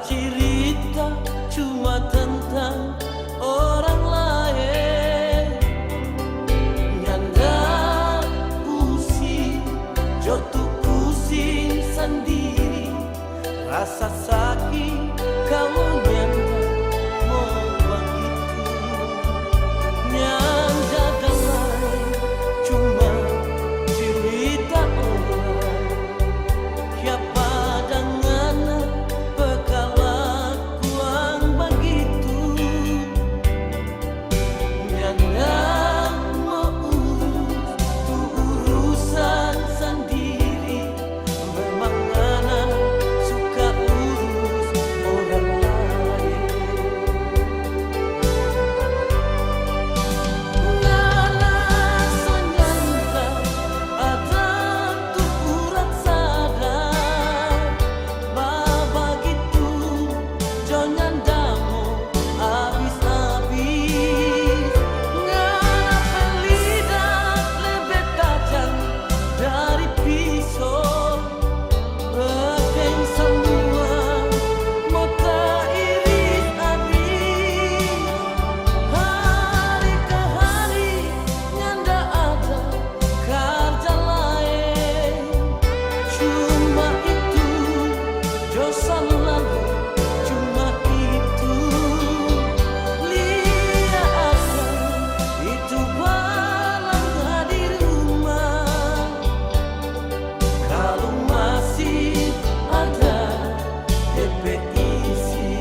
cerita cuma tentang orang lain. Nyanda pusing, jatuh pusing sendiri, rasa sakit kalau nyanda mau begitu. Nyanda damai cuma cerita orang, siapa dengan pekalakuan begitu. Nyanda mau urus tu urusan sendiri, memang anak suka urus orang lain. Ngana sanyanta ada tu urat sadar, begitu jo nyanda mau habis-habis. Ngana pelidak lebih tajam dari pisau, Bekeng semua mata iris habis. Hari ke hari nyanda ada kerja lain, cuma itu dosa lalu, cuma itu lihat akan itu balangga di rumah. Kalau masih ada DP isi.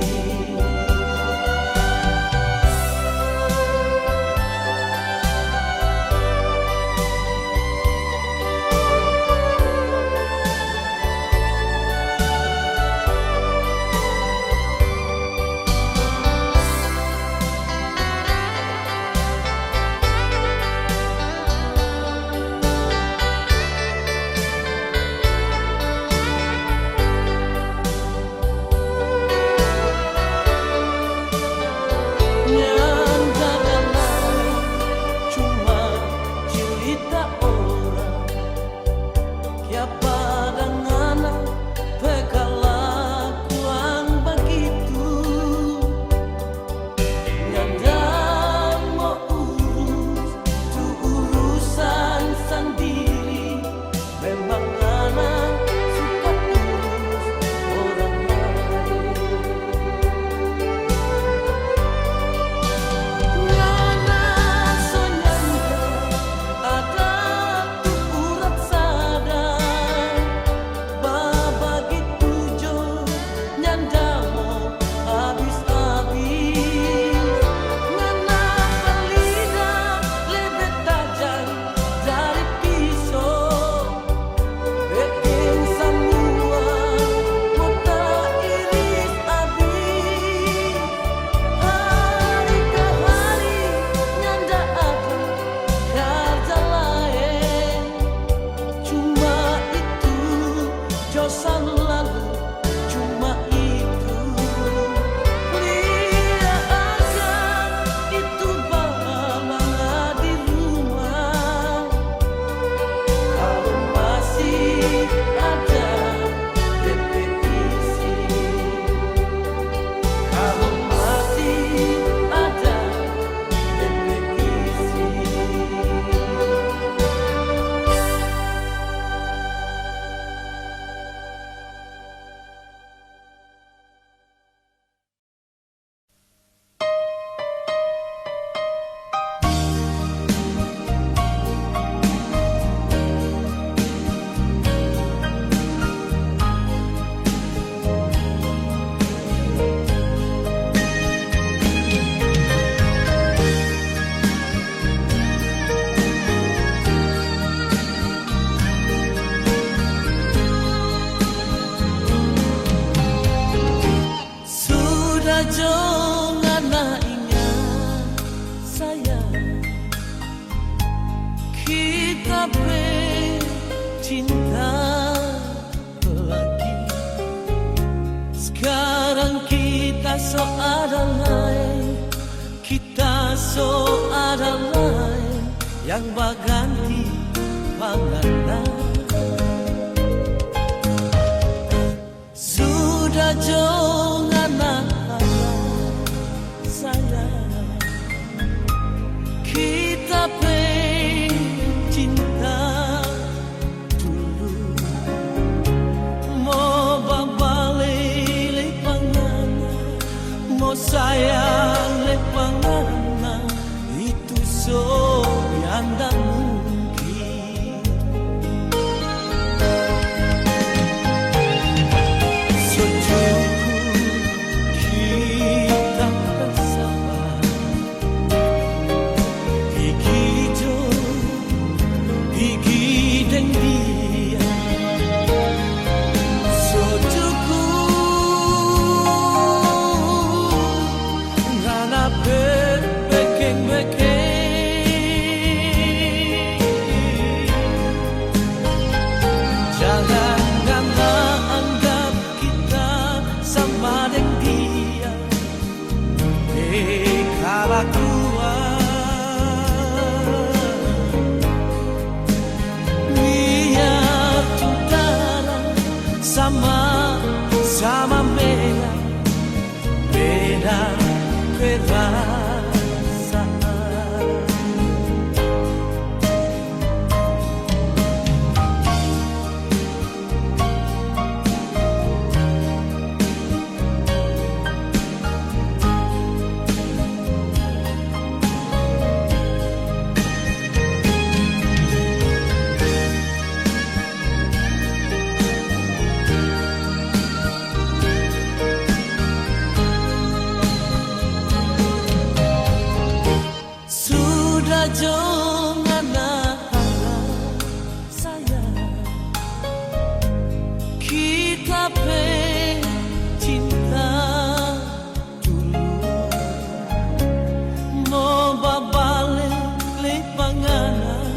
Nyanda damai cuma cerita orang, siapa dengan pekalakuan begitu. Nyanda mau urus tu urusan sendiri, memang anak suka urus orang lain. Ngana sanyanta ada tu urat sadar, begitu jo nyanda mau habis-habis. Ngana pelidak lebih tajam dari pisau, Bekeng semua mata iris habis. Hari ke hari nyanda ada kerja lain, cuma itu dosa lalu, cuma itu lihat akan itu balangga di rumah. Kalau masih ada DP isi, kalau masih ada DP isi. Sudah jangan ingat sayang, kita bercinta lagi. Sekarang kita so ada lain, kita so ada lain yang berganti panganan. Sudah jangan sama-sama merah, beda perasaan. Jangan harap sayang, kita cinta dulu. Mau babalik lepanganan,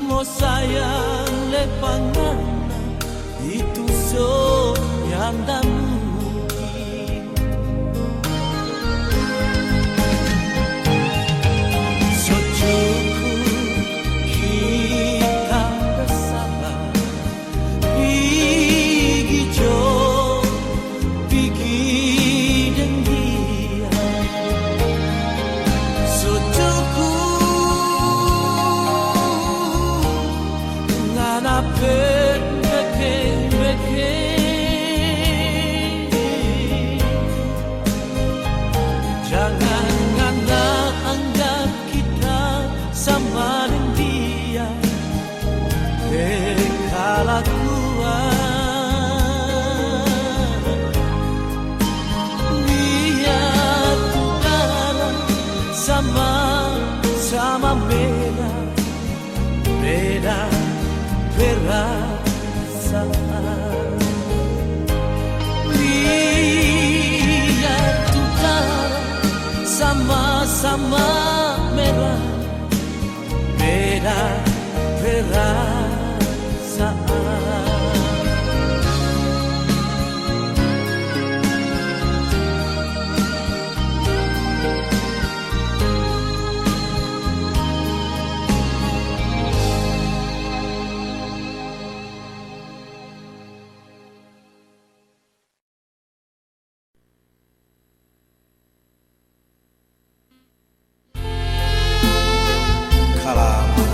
mau sayang lepanganan, itu so yang tak mungkin. Jangan anggap kita sama dengan dia, kelakuan lihat udara sama-sama merah, beda perasaan. Lihat udara sama-sama merah, beda perasaan. Kalaman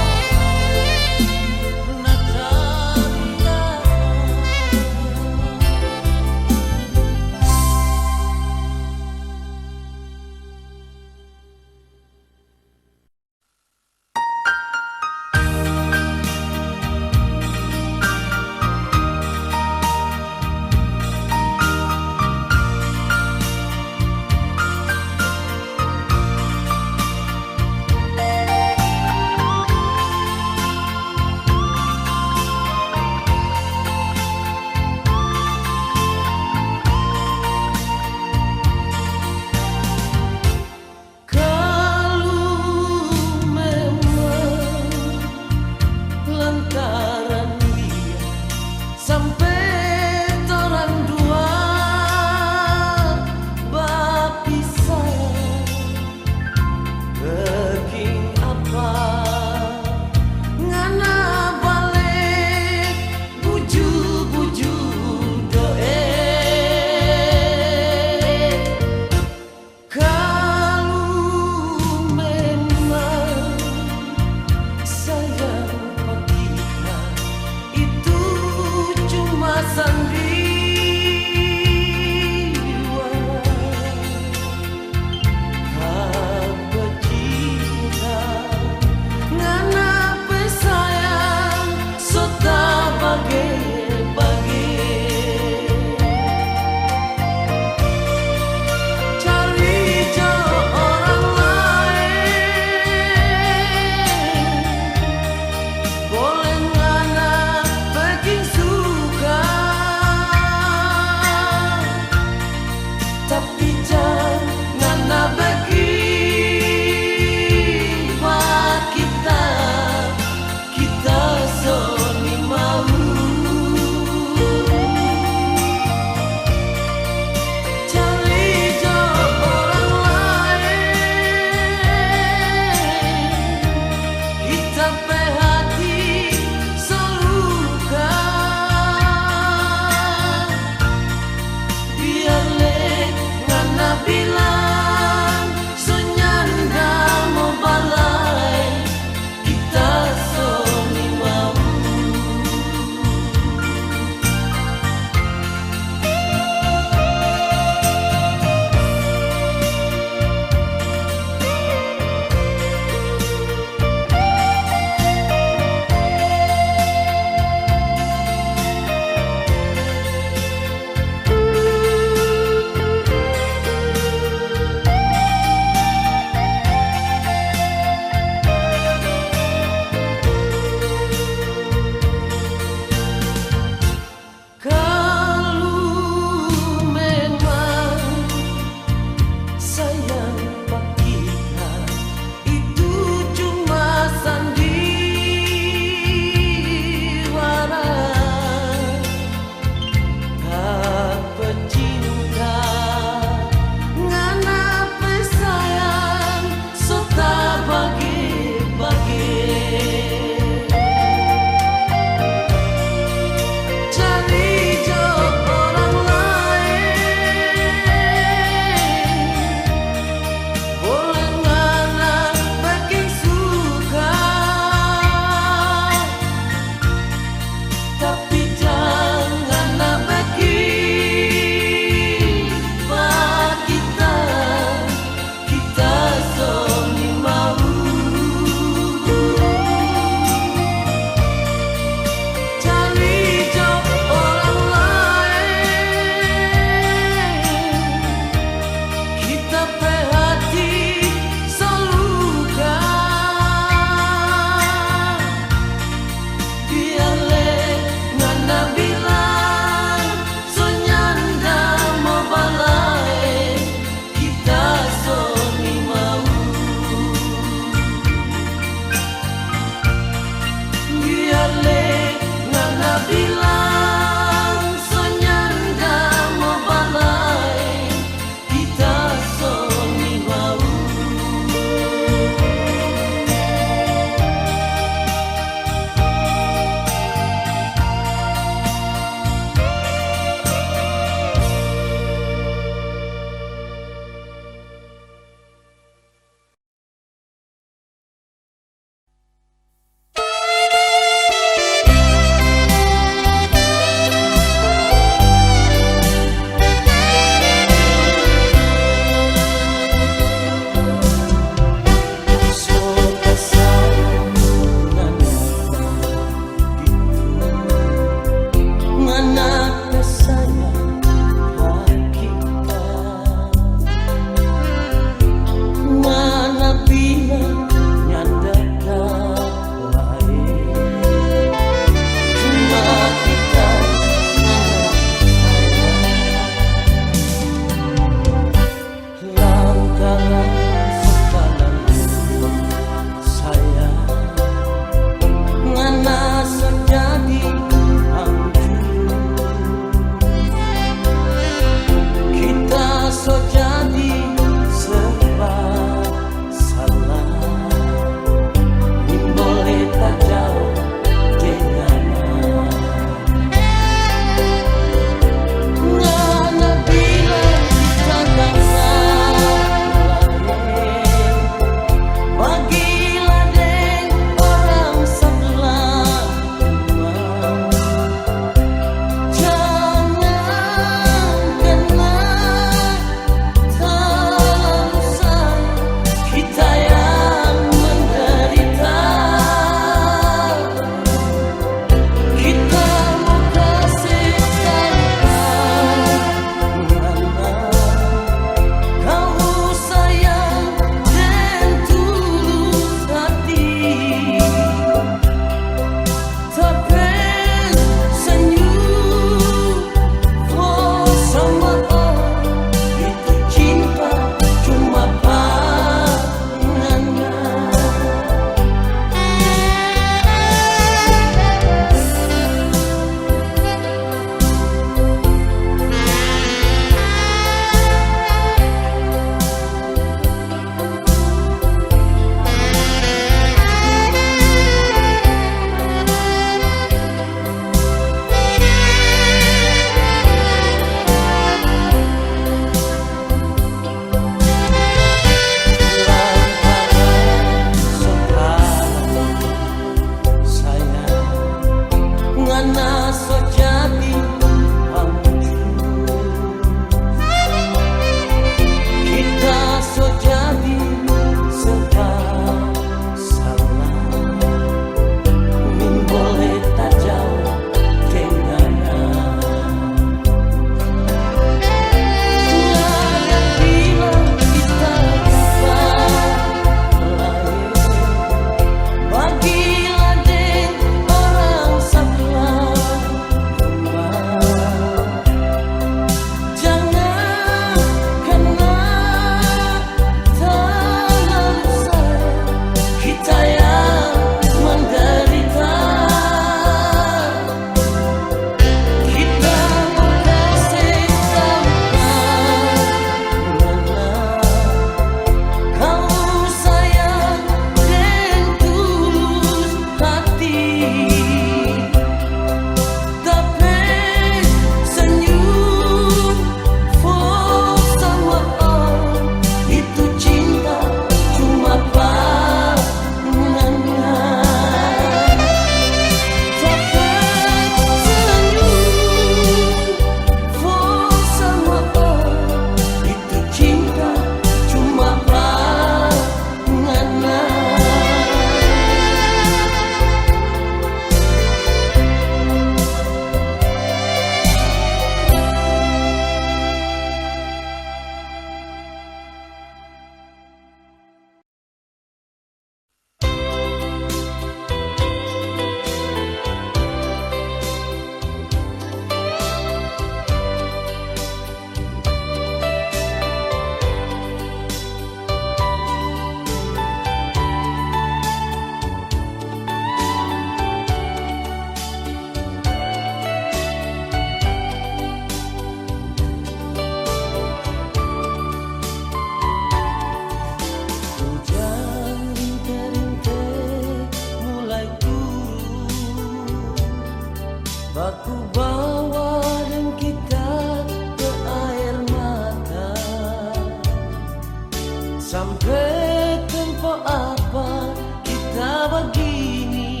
tempo apa kita begini,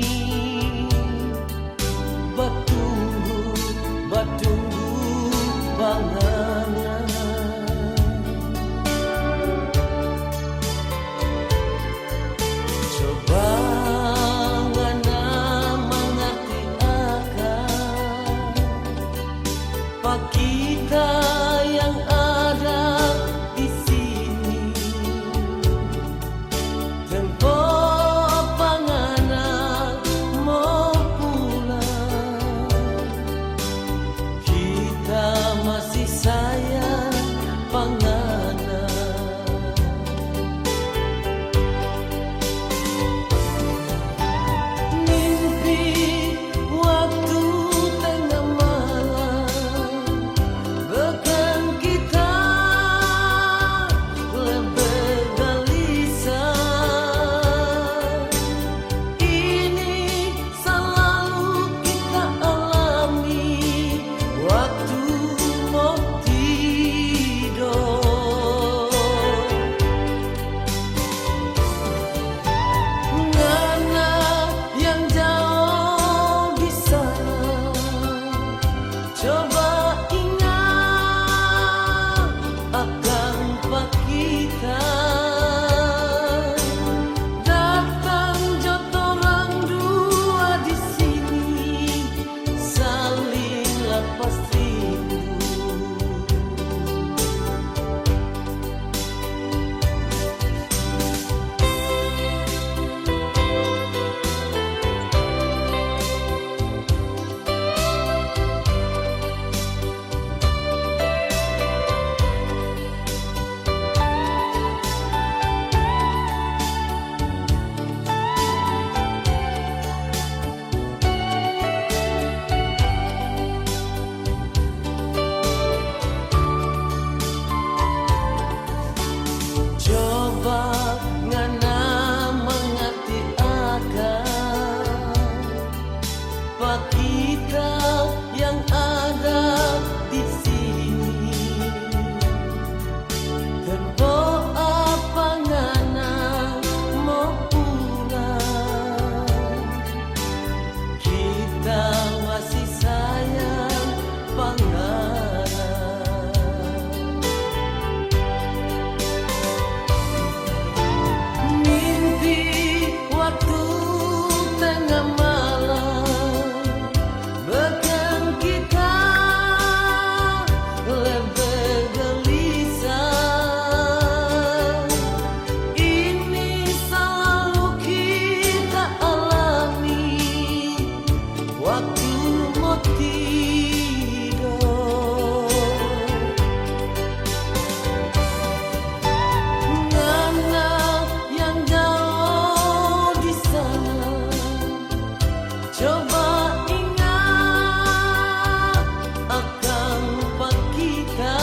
batu panganan. Coba ngana mengerti akan pak kita yang ada di sini. Tempo panganan mau pulang, kita masih sayang panganan. Mimpi waktu tengah malam, bahkan kita lebih gelisah. Ini selalu kita alami waktu mau tidur. Ngana yang jauh di sana, coba ingat akan pak kita. Datang jotorang dua di sini, saling lepas rindu. Coba ngana mengerti akan pak kita yang ada di sini. Tempo apa ngana mau pulang, kita masih sayang panganan. Mimpi waktu tengah malam, bahkan kita lebih gelisah. Ini selalu kita alami waktu mau tidur. Ngana yang jauh di sana, coba ingat akan pak kita.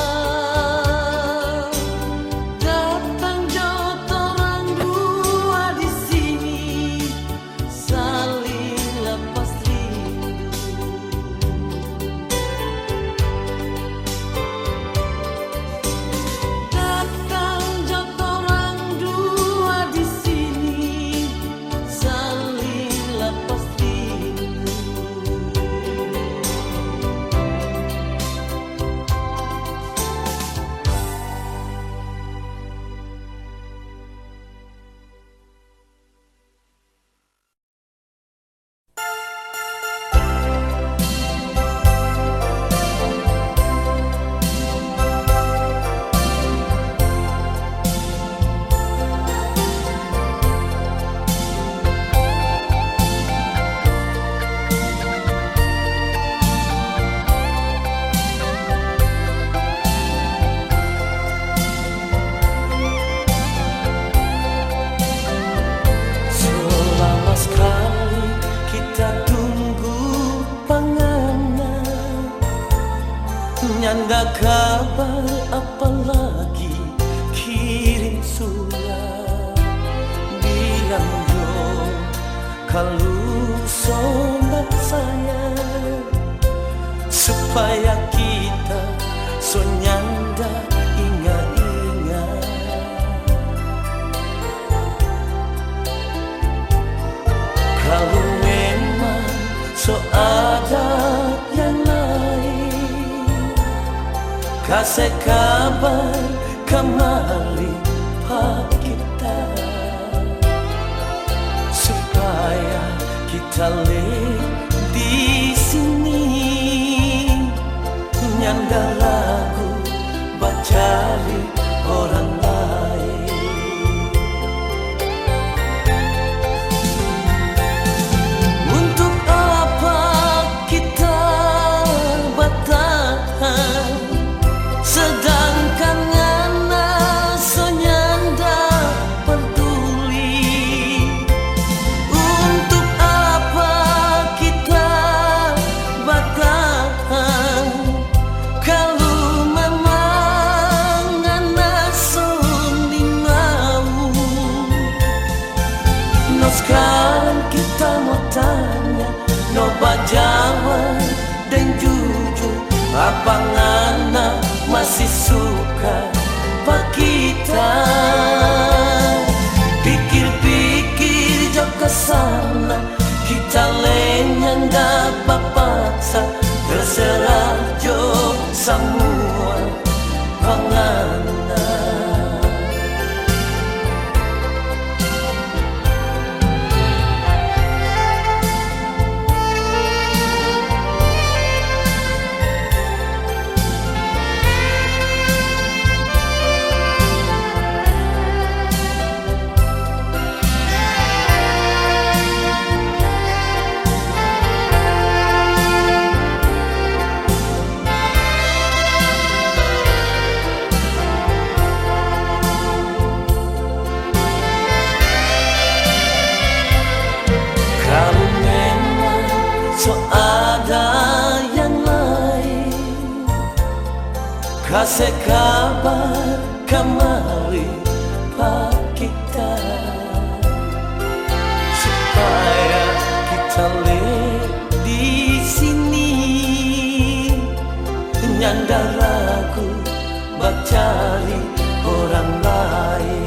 Datang jotorang dua di sini, saling lepas rindu. Datang jotorang dua di sini, saling lepas rindu. Selama sekali kita tunggu panganan, nyanda kabar apalagi kirim surat. Bilang yo kalau sobat sayang, supaya kita so nyanda ingat-ingat. kasih kabar kembali Pak kita, supaya kita di sini nyanda lagu bacari orang lain. Untuk apa kita bertahan, sedangkan ngana senyanda peduli. Untuk apa kita bertahan, kalau memang ngana suni mau. No sekarang kita mau tanya, no bajawab dan jujur, apa ngana masih suka Pak kita? Pikir-pikir jauh ke sana, kita lenyan dapat paksa, terserah jo semua pangana. Kalau memang so ada yang lain, kasih kabar kembali Pak kita, supaya kita di sini nyanda lagu bacari orang lain.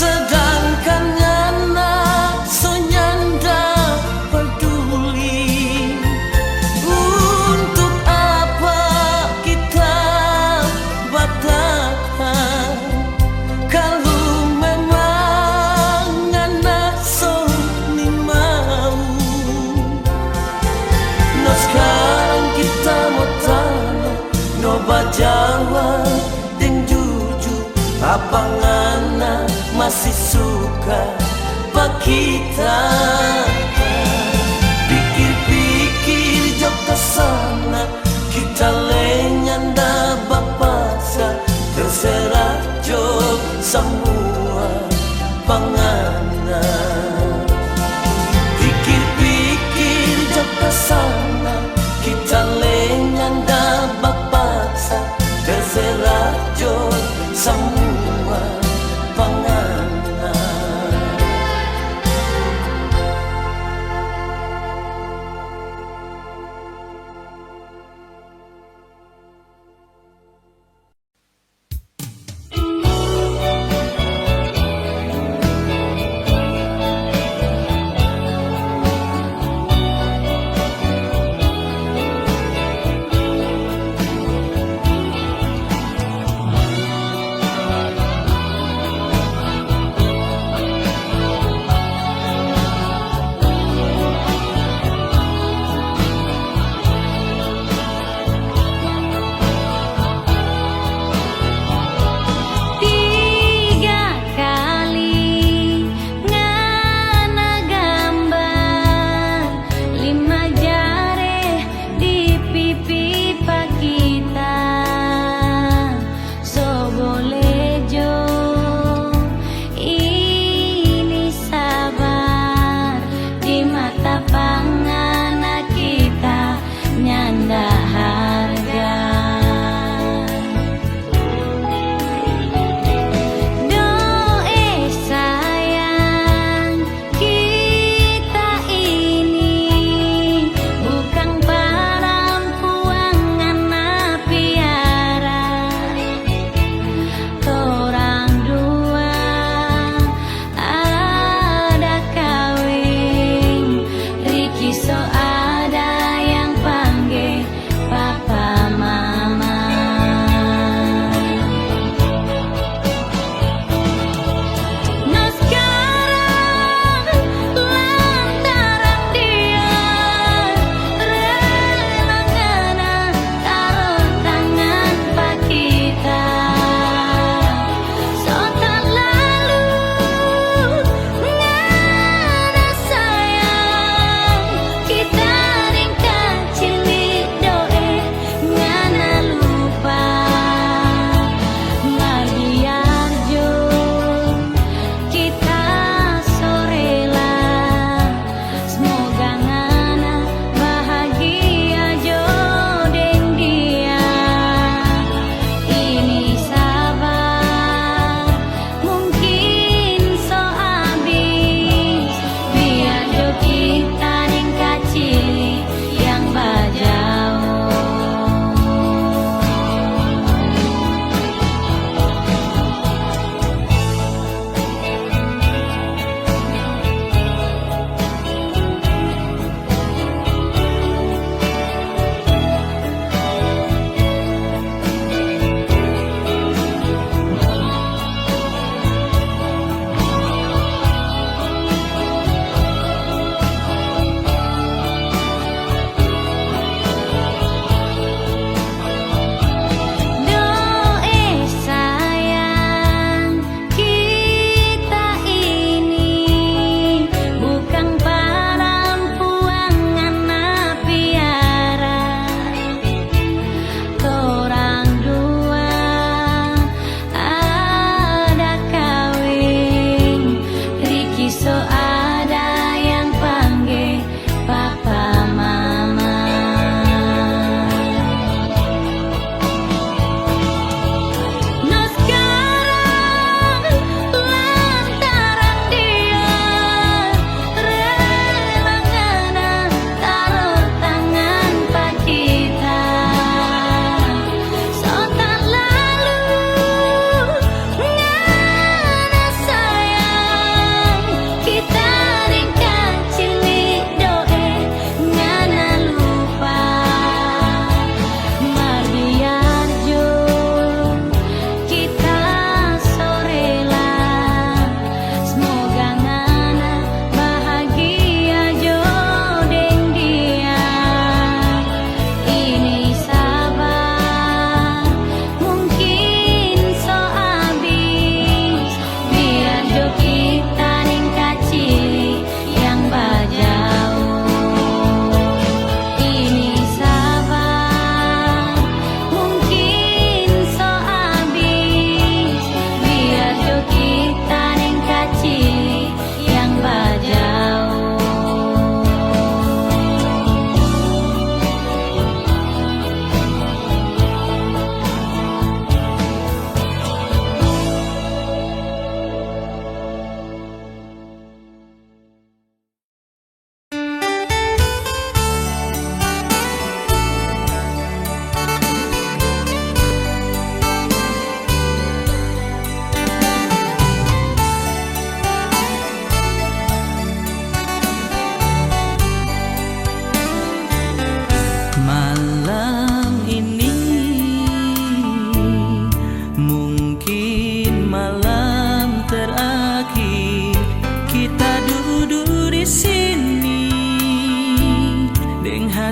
Sedangkan ngana senyanda peduli. Untuk apa kita bertahan, kalau memang ngana soni mau. No sekarang kita mau tanya, no bajawab dan jujur, apa ngana masih suka Pak kita? Pikir-pikir jauh ke sana, kita lenyan dapat paksa, terserah jo semua pangana. Pikir-pikir jauh ke sana, kita lenyan dapat paksa, terserah jo semua pangana.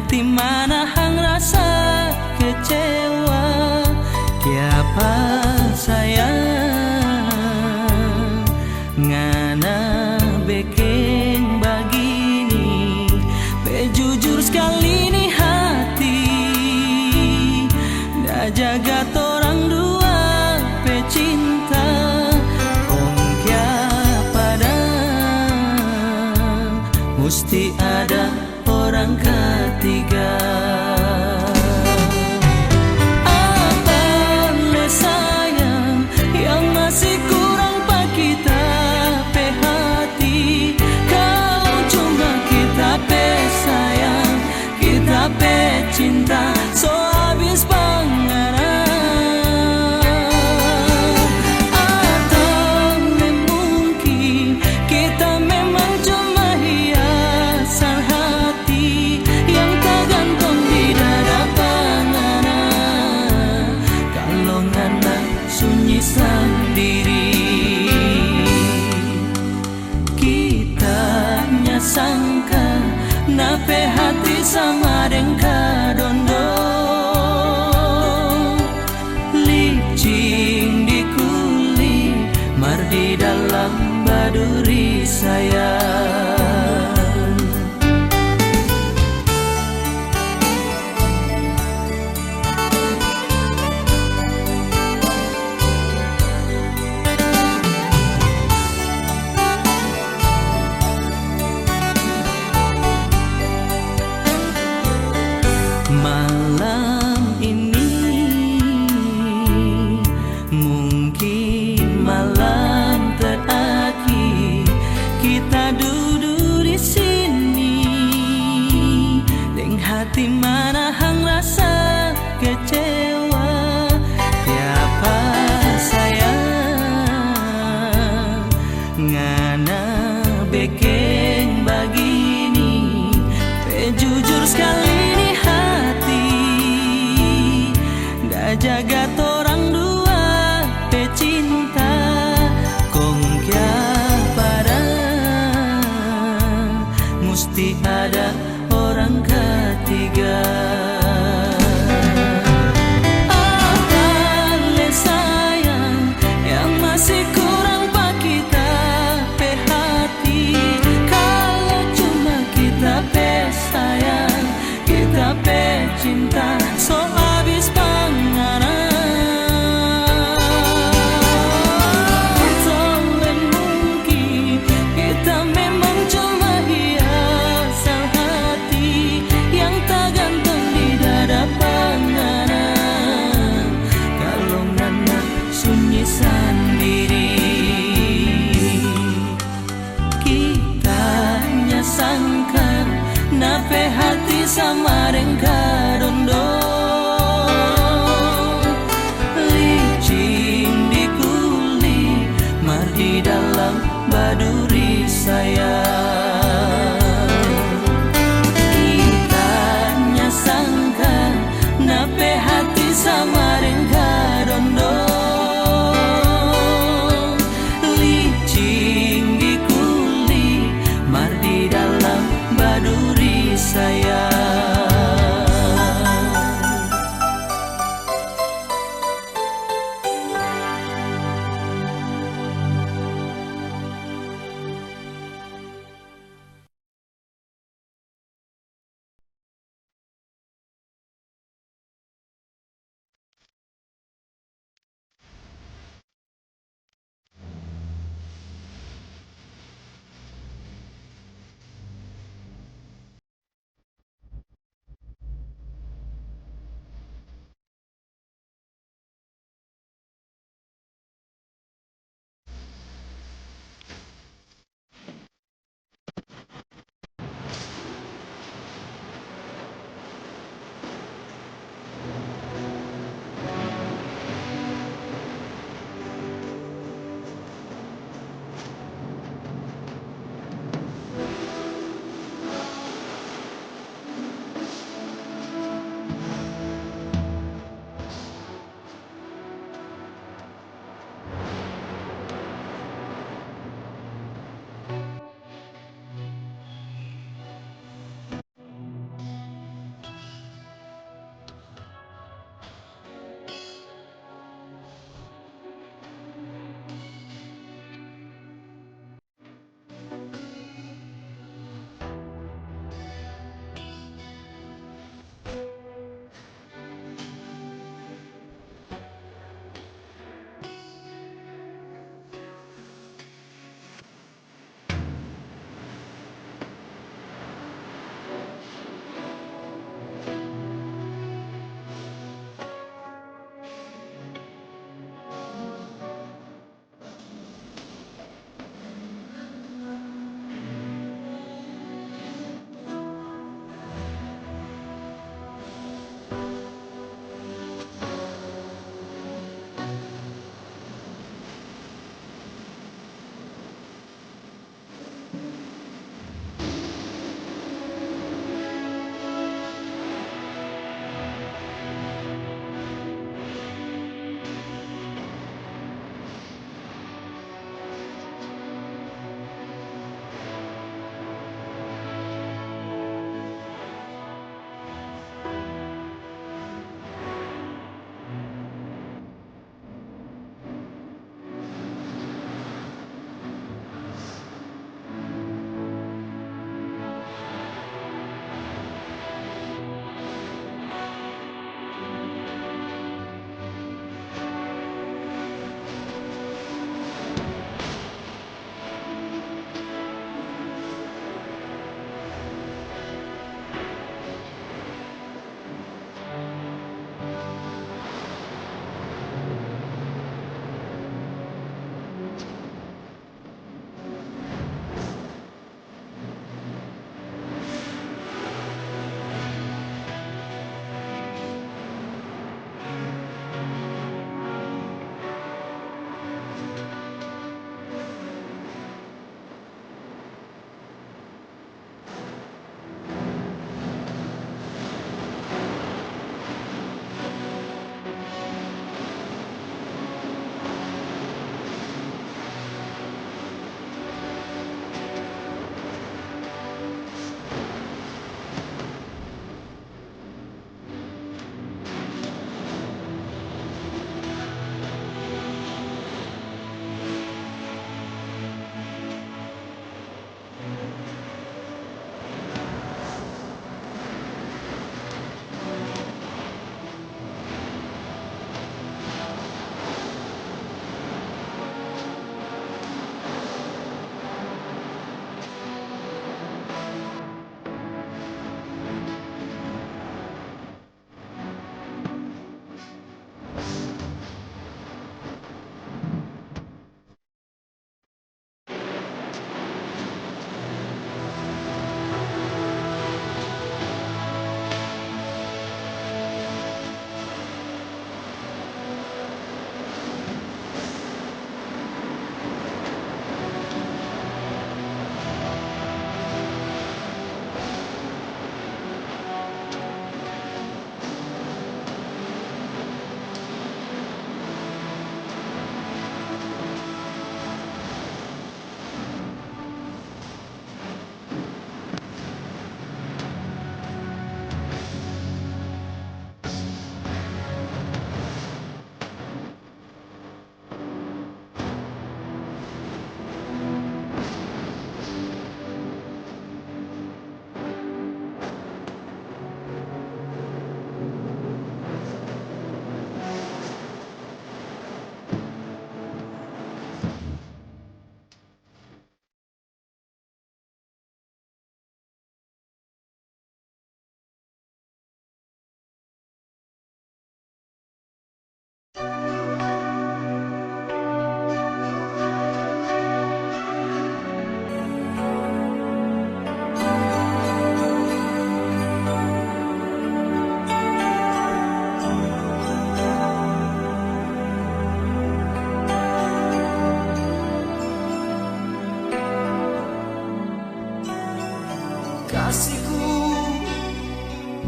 hati manahang rasa kecewa. Tiapa sayang ngana bikin begini. Jujur sekali nih hati, dah jaga torang dua pecinta. Kongkya pada mesti ada orang ketiga. Apa le sayang yang masih kurang pak kita pe hati. Kalau cuma kita pe sayang, kita pe cinta, so habis panganan. Atau mungkin kita memang cuma hiasan hati yang tergantung di dada panganan. Kalau ngana sunyi sendiri, kita nyasangka nape hati sama dengka dondo. Licin di kulit, mar di dalam baduri sayang. Malam ini mungkin malam terakhir kita duduk di sini, dengan hati manahang rasa kecewa. Tiapa sayang ngana bikin begini. Jujur sekali nih hati, dah jaga torang dua pecinta. Kongkya pada mesti ada orang ketiga. Apa le sayang yang masih kurang pak kita pe hati. Kalau cuma kita pe sayang, kita pe cinta, so habis panganan. Sampai mungkin kita memang cuma hiasan hati yang tergantung di dada panganan. Kalau ngana sunyi sendiri, kita nyasangka nape hati sama dengka dondo. Licin di kulit, mar di dalam baduri sayang. Kita nyasangka nape hati sama dengka dondo. Licin di kulit, mar di dalam baduri sayang.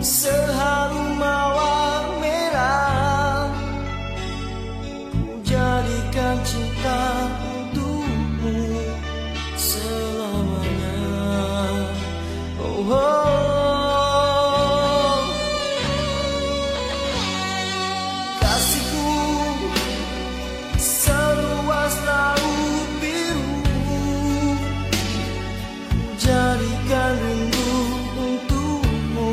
seharum mawar merah. Ku jadikan cinta untukmu selamanya. Oh, oh. Kasihku seluas laut biru, ku jadikan rindu untukmu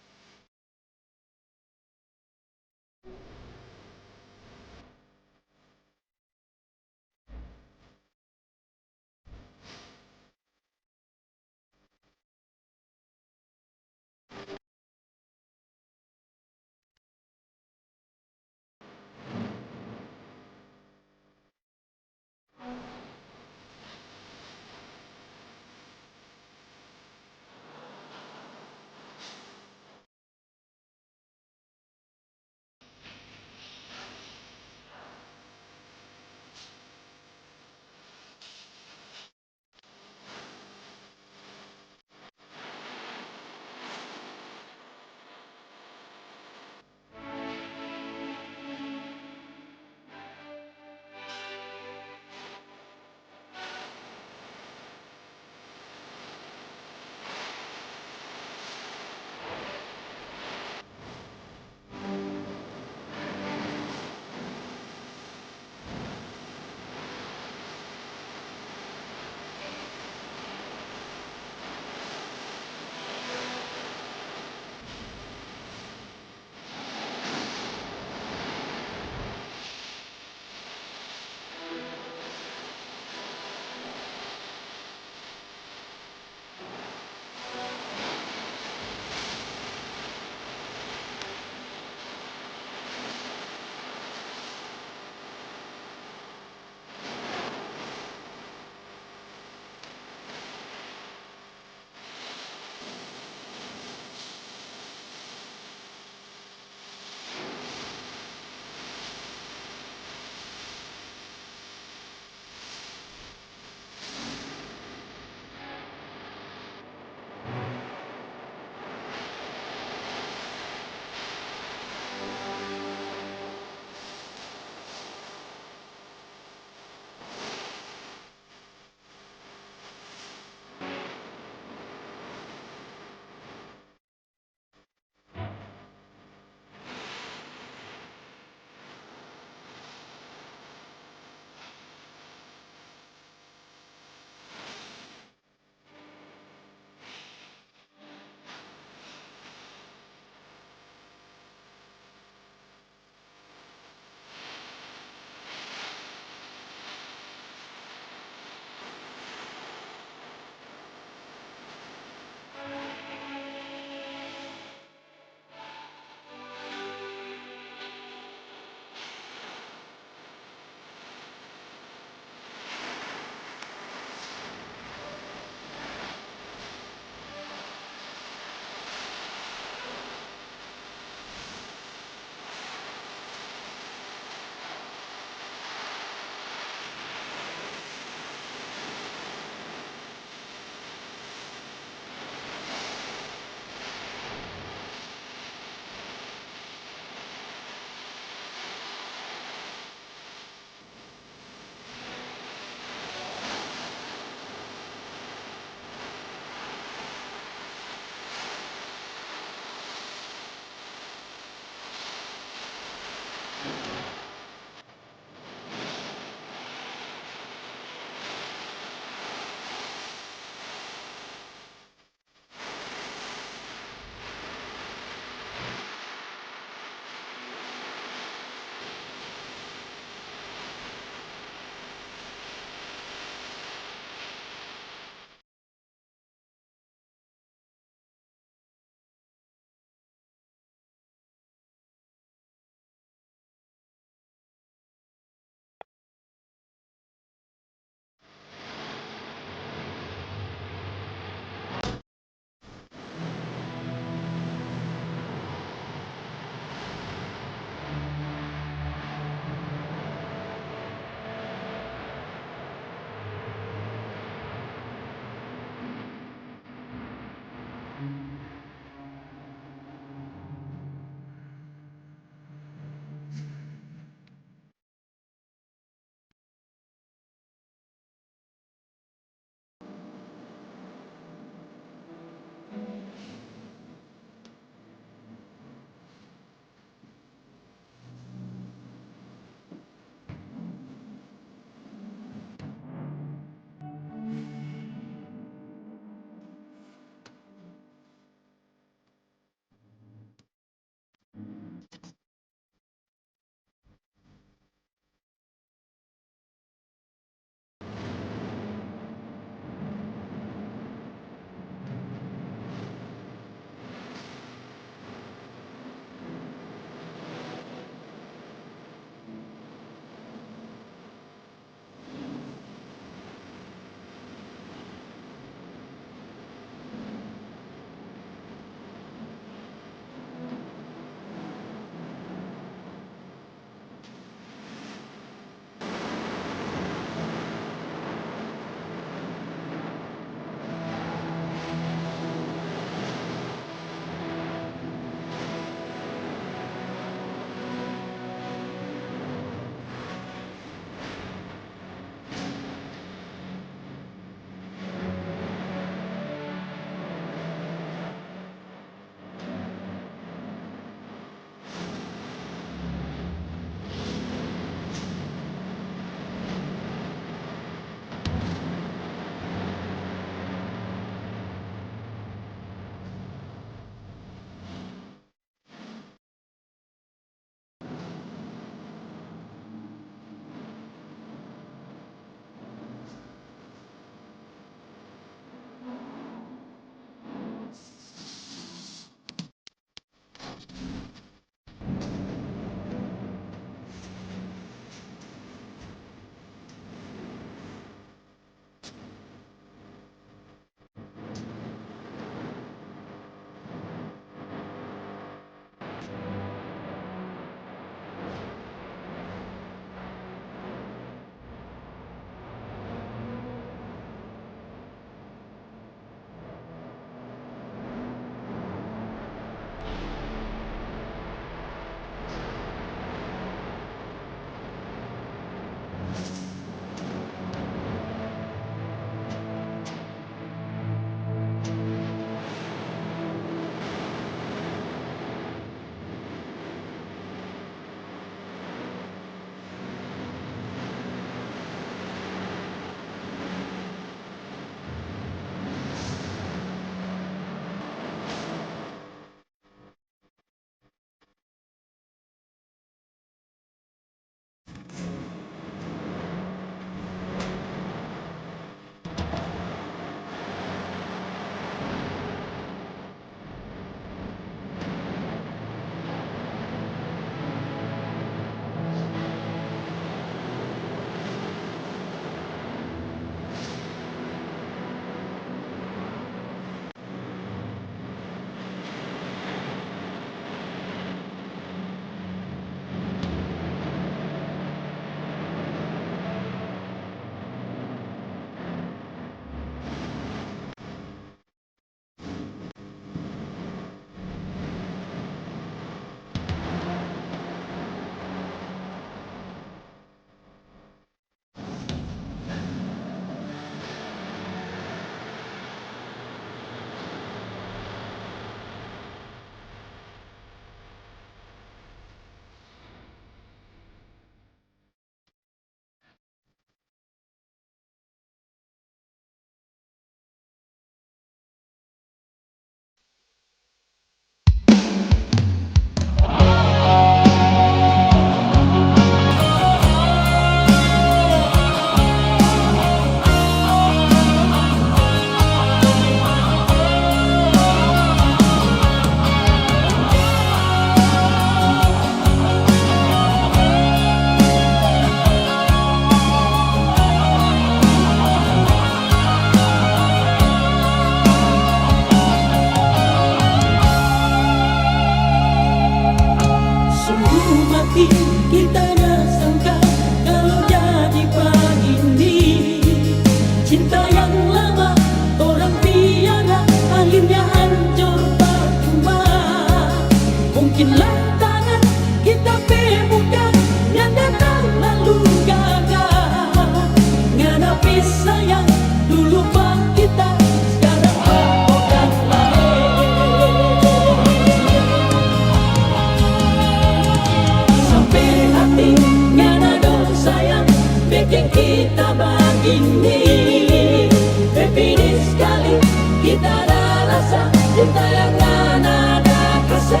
kita ada rasa cinta yang ada kasih.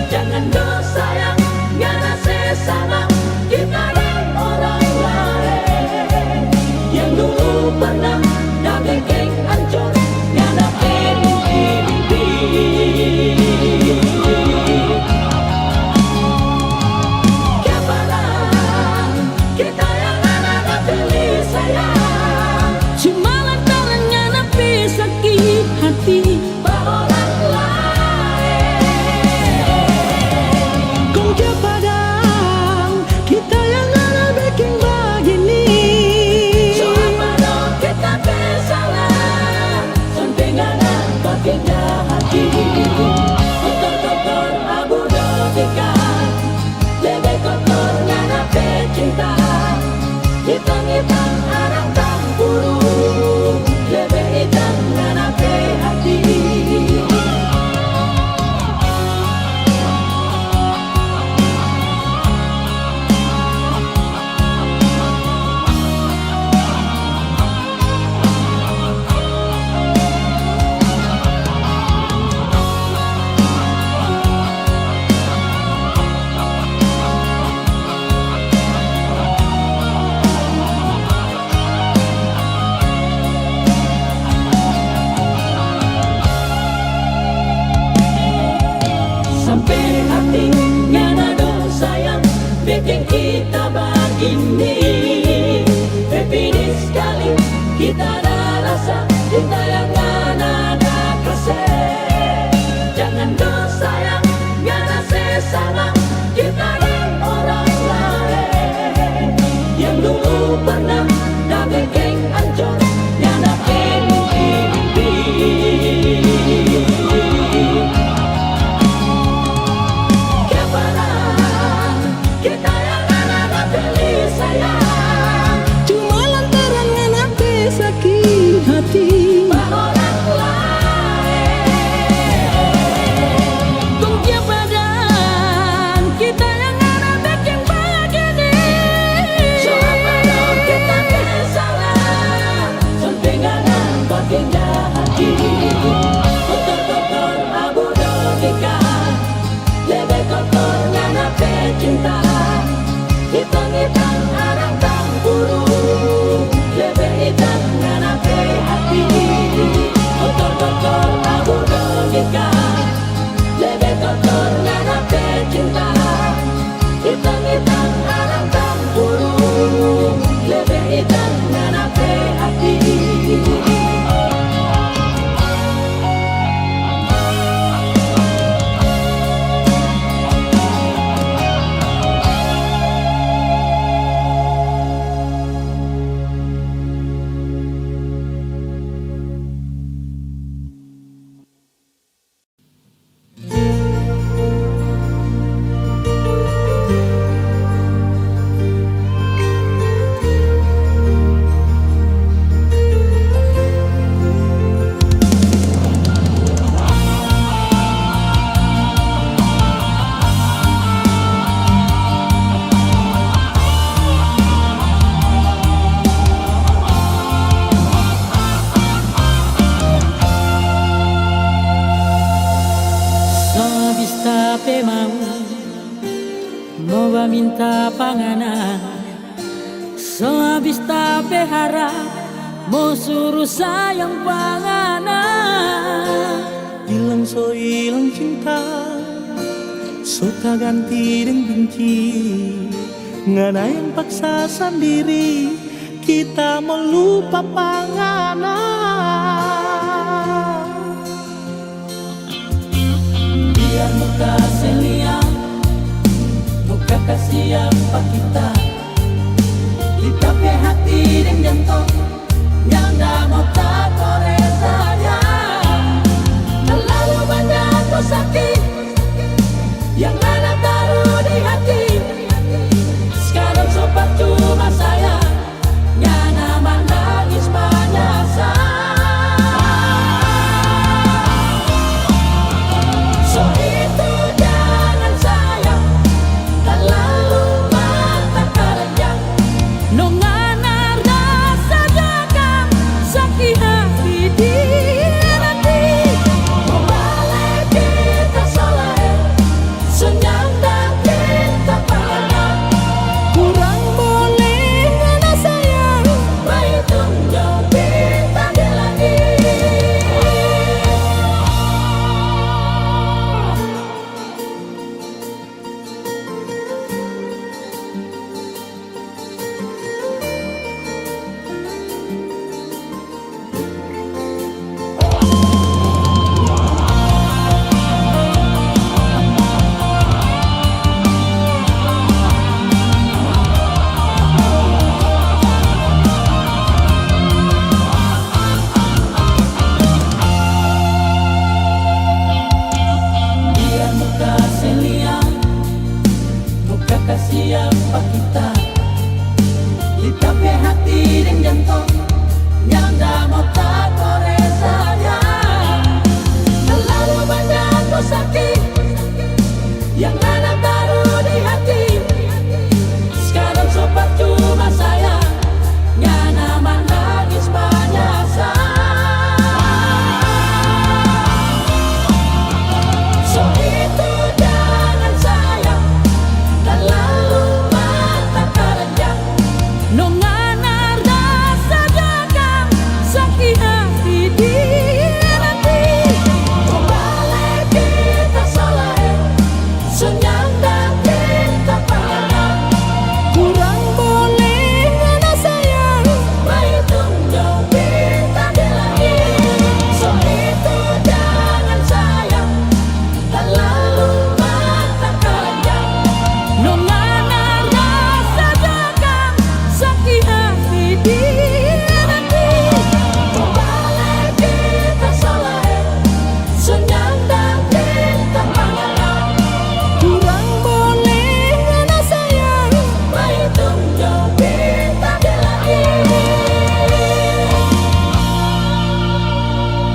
Jangan dosa yang ngana sesama kita dan orang lain yang dulu pernah dah bikin hancur ngana mimpi. Kepada kita yang ada pilih sayang, Cuma lantaran ngana sakit hati orang lain. Kau dia padang kita yang ngana bikin begini. So apa dong kita bersalah sampai ngana bikin hati. Kotor-kotor abu dotika, lebih kotor ngana pecinta. Hitam-hitam arang tampuru, lebih hitam ngana pe hati. Sampai hati ngana dosa yang bikin kita begini. Begini sekali kita ada rasa cinta yang ngana ada kasih. Jangan dosa yang ngana sesama kita dan orang lain yang dulu pernah dah bikin hancur ngana mimpi. Kita yang ada pilih sayang, Cuma lantaran ngana sakit hati orang lain. Kau dia padang kita yang ngana bikin begini. So apa dong kita bersalah sampai ngana bikin hati. Kotor-kotor abu dotika, lebih kotor ngana pecinta. Hitam-hitam arang tampuru, lebih hitam ngana pe hati. Kotor-kotor abu dotika, lebih kotor ngana pecinta. Hitam-hitam arang tampuru, lebih hitam ngana pe hati. Mau minta panganan, so habis tape harap mau suruh sayang panganan. Hilang so hilang cinta, so tak ganti dan benci. Ngana yang paksa sendiri, kita mau lupa panganan. Biar muka seliang, muka kasihan pak kita. Kita pe hati dan jantung yang dah mau tak kore saja. Terlalu banyak kau sakit yang ada taruh di hati. Sekarang so percuma saya ngana menangis menyesal. So itu jangan sayang terlalu mata keranjang. No ngana rasa jaga sakit hati dia.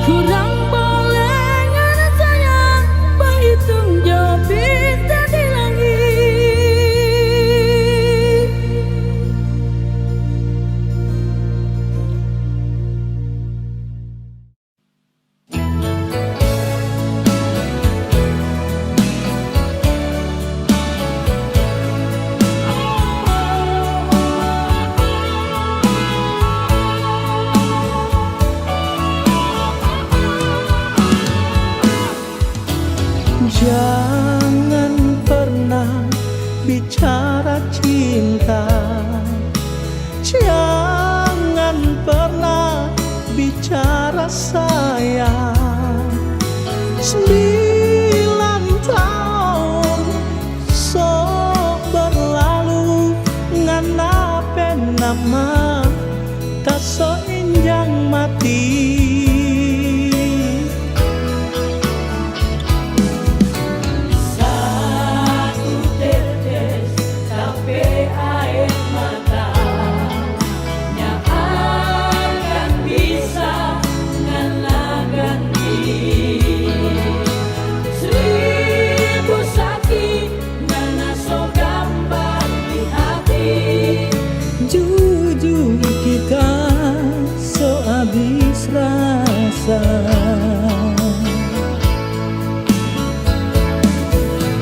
kurang boleh ngana sayang berhitung jauh bintang di langit. Jangan pernah bicara cinta, jangan pernah bicara sayang. 9 tahun sok berlalu ngana penama tak so injang mati. Jujur kita so habis rasa.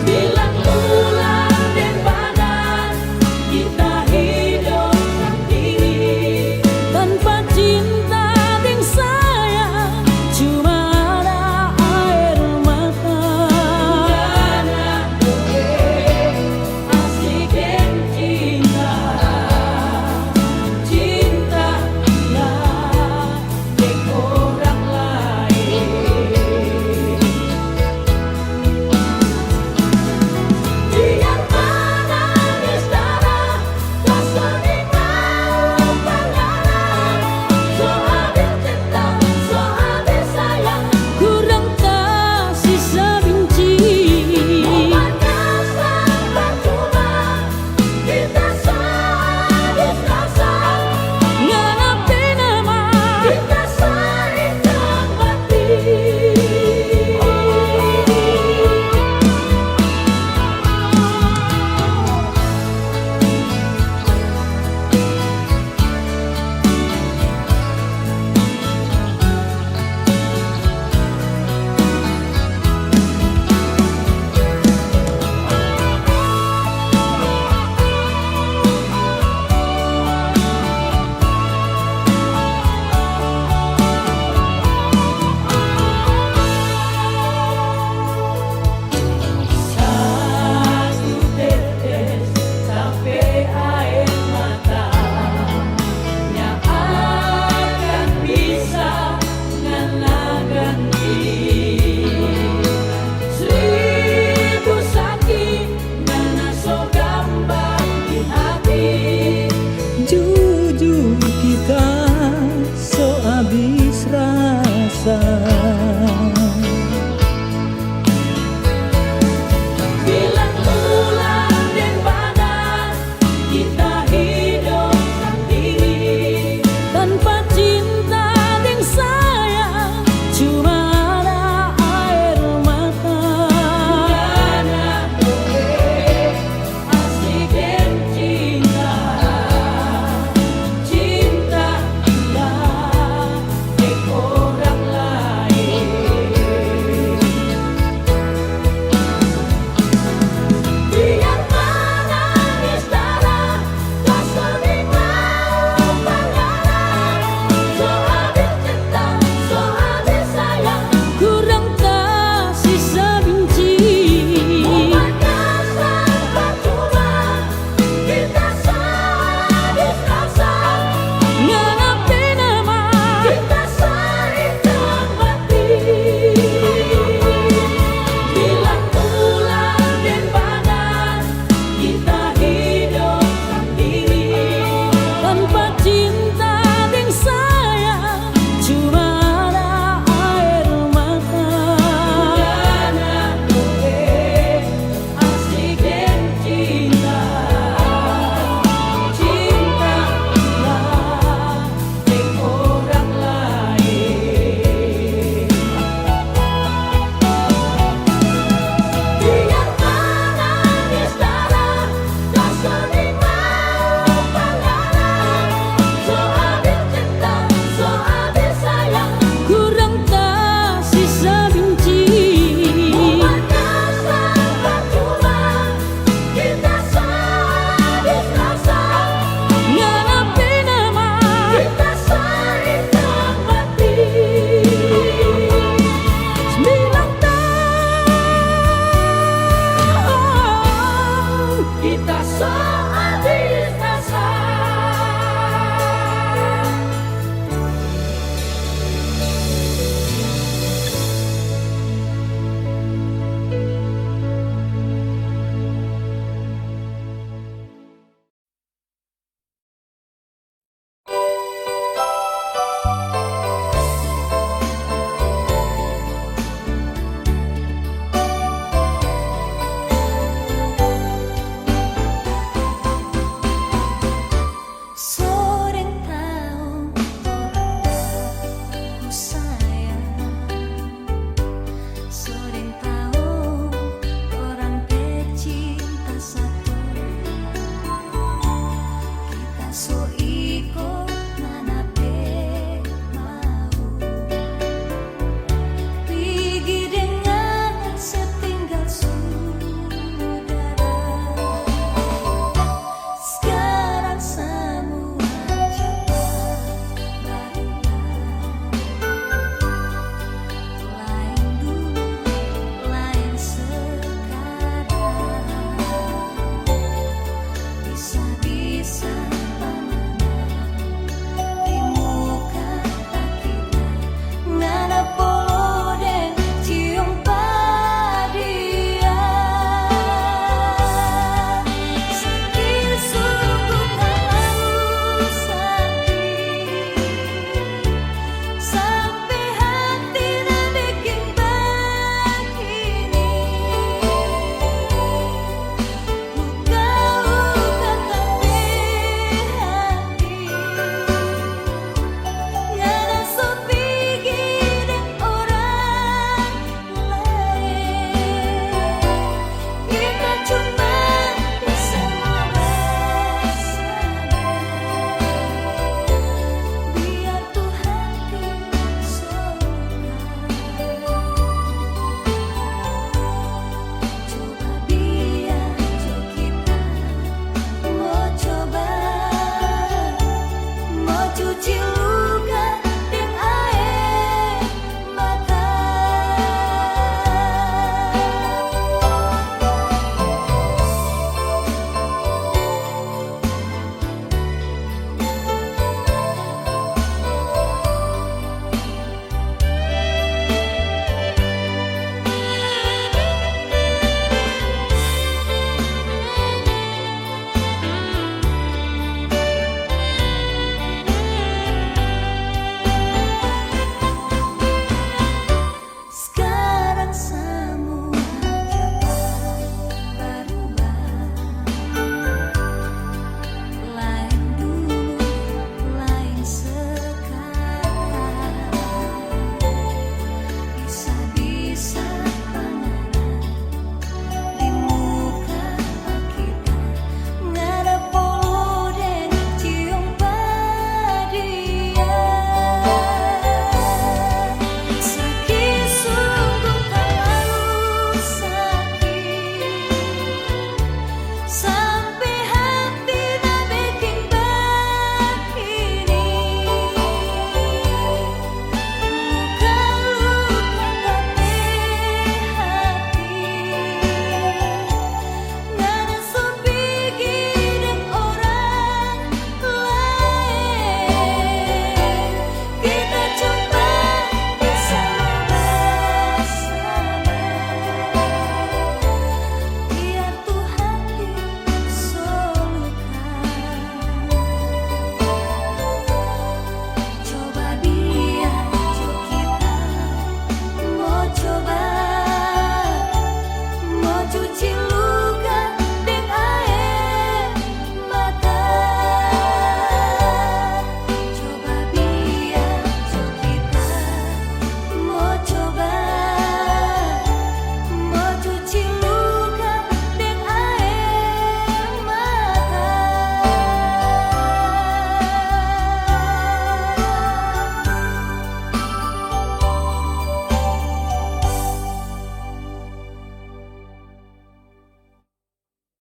Bilang bulan dan badan kita hidup sendiri Tanpa cinta dan sayang cuma ada air mata. karena gue asik dan cinta lah dengan orang lain. Biar menangis darah tak sering mau panganan. So habis cinta, so habis sayang, Kurang kasih sebenci. bukannya sampai cuma kita so habis rasa. Ngana penama Kita saling mati. Satu tetes sampai air mata yang akan bisa ngalakan